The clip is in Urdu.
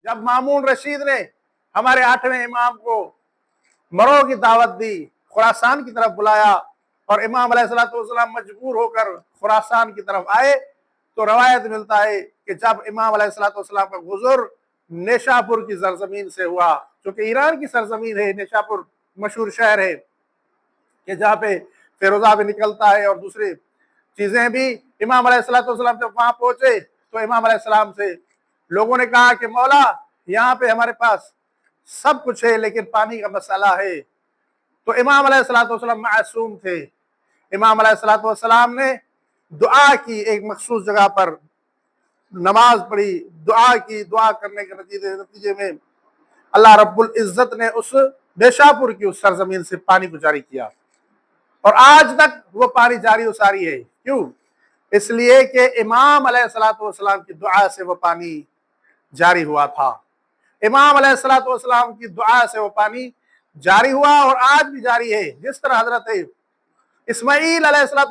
جب مامون رشید نے ہمارے 8ویں امام کو مرو کی دعوت دی، خراسان کی طرف بلایا، اور امام علیہ السلام مجبور ہو کر خراسان کی طرف آئے، تو روایت ملتا ہے کہ جب امام علیہ السلام کا گزر نیشاپور کی سرزمین سے ہوا، چونکہ ایران کی سرزمین ہے، نیشاپور مشہور شہر ہے کہ جہاں پہ فیروزہ بھی نکلتا ہے اور دوسری چیزیں بھی۔ امام علیہ السلام جب وہاں پہنچے تو امام علیہ السلام سے لوگوں نے کہا کہ مولا یہاں پہ ہمارے پاس سب کچھ ہے لیکن پانی کا مسئلہ ہے۔ تو امام علیہ السلام معصوم تھے، امام علیہ السلام نے دعا کی، ایک مخصوص جگہ پر نماز پڑھی، دعا کی، دعا کرنے کے نتیجے میں اللہ رب العزت نے اس نیشاپور کی اس سرزمین سے پانی کو جاری کیا، اور آج تک وہ پانی جاری و ساری ہے۔ کیوں؟ اس لیے کہ امام علیہ السلام کی دعا سے وہ پانی جاری ہوا تھا، امام علیہ السلام کی دعا سے وہ پانی جاری ہوا اور آج بھی جاری ہے۔ جس طرح حضرت اسماعیل علیہ السلام